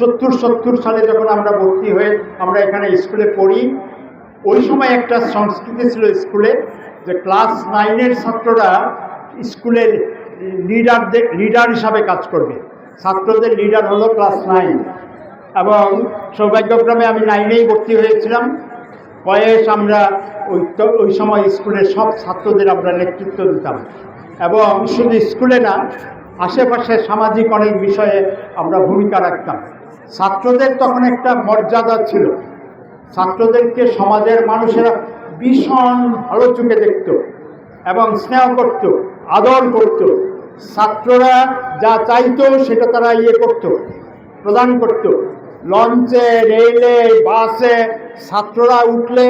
সত্তর সালে যখন আমরা ভর্তি হয়ে আমরা এখানে স্কুলে পড়ি, ওই সময় একটা সংস্কৃতি ছিল স্কুলে যে ক্লাস 9-এর ছাত্ররা স্কুলের লিডার হিসাবে কাজ করবে। ছাত্রদের লিডার হলো ক্লাস 9, এবং সৌভাগ্যক্রমে আমি 9-এই ভর্তি হয়েছিলাম। বয়স আমরা ওই সময় স্কুলের সব ছাত্রদের আমরা নেতৃত্ব দিতাম, এবং শুধু স্কুলে না, আশেপাশে সামাজিক অনেক বিষয়ে আমরা ভূমিকা রাখতাম। ছাত্রদের তখন একটা মর্যাদা ছিল, ছাত্রদেরকে সমাজের মানুষেরা ভীষণ ভালো চোখে দেখত এবং স্নেহ করত, আদর করত। ছাত্ররা যা চাইতো সেটা তারা করত, প্রদান করত। লঞ্চে, রেলে, বাসে ছাত্ররা উঠলে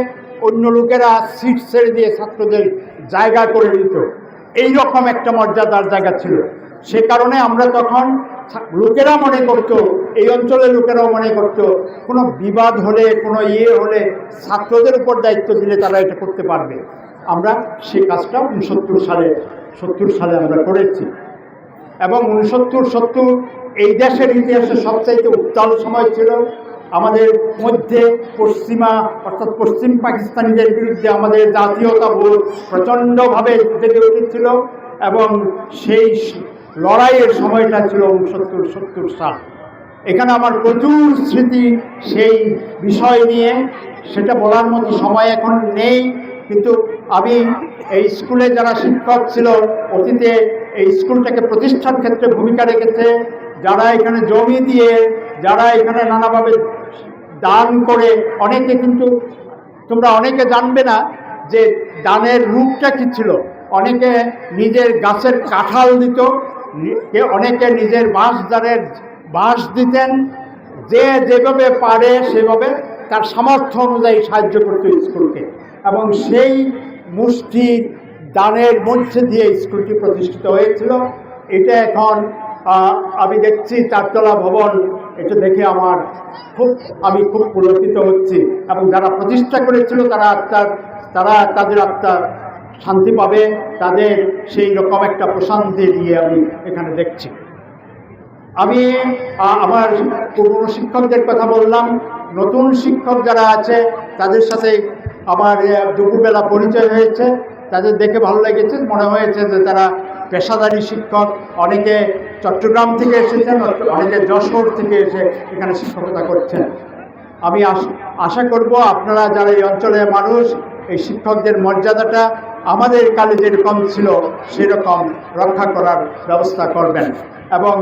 অন্য লোকেরা সিট ছেড়ে দিয়ে ছাত্রদের জায়গা করে দিত। এই রকম একটা মর্যাদার জায়গা ছিল। সে কারণে আমরা তখন লোকেরা মনে করত, এই অঞ্চলের লোকেরাও মনে করত, কোনো বিবাদ হলে, কোনো হলে ছাত্রদের উপর দায়িত্ব দিলে তারা এটা করতে পারবে। আমরা সেই কাজটা 69 সালে আমরা করেছি, এবং 69-70 এই দেশের ইতিহাসে সবচাইতে উত্তাল সময় ছিল। আমাদের মধ্যে পশ্চিমা অর্থাৎ পশ্চিম পাকিস্তানিদের বিরুদ্ধে আমাদের জাতীয়তাবোধ প্রচণ্ডভাবে জেগে উঠেছিল, এবং সেই লড়াইয়ের সময়টা ছিল 69-70 সাল। এখানে আমার প্রচুর স্মৃতি সেই বিষয় নিয়ে, সেটা বলার মতো সময় এখন নেই। কিন্তু আমি এই স্কুলে যারা শিক্ষক ছিল অতীতে, এই স্কুলটাকে প্রতিষ্ঠার ক্ষেত্রে ভূমিকা রেখেছে, যারা এখানে জমি দিয়ে, যারা এখানে নানাভাবে দান করে, অনেকে, কিন্তু তোমরা অনেকে জানবে না যে দানের রূপটা কী ছিল। অনেকে নিজের গাছের কাঁঠাল দিত, অনেকে নিজের বাঁশ দিতেন। যে যেভাবে পারে সেভাবে তার সামর্থ্য অনুযায়ী সাহায্য করত স্কুলকে, এবং সেই মুষ্টির দানের মধ্যে দিয়ে স্কুলটি প্রতিষ্ঠিত হয়েছিল। এটা এখন আমি দেখছি 4তলা ভবন, এটা দেখে আমি খুব পুলকিত হচ্ছি, এবং যারা প্রতিষ্ঠা করেছিল তারা তাদের আত্মা শান্তি পাবে, তাদের সেই রকম একটা প্রশান্তি দিয়ে আমি এখানে দেখছি। আমি আমার পুরনো শিক্ষকদের কথা বললাম, নতুন শিক্ষক যারা আছে তাদের সাথে আমার দুপুরবেলা পরিচয় হয়েছে। তাদের দেখে ভালো লেগেছে, মনে হয়েছে যে তারা পেশাদারী শিক্ষক। অনেকে চট্টগ্রাম থেকে এসেছেন, অনেকে যশোর থেকে এসে এখানে শিক্ষকতা করছেন। আমি আশা করব আপনারা যারা এই অঞ্চলের মানুষ, এই শিক্ষকদের মর্যাদাটা আমাদের কালে যেরকম ছিল সেরকম রক্ষা করার ব্যবস্থা করবেন, এবং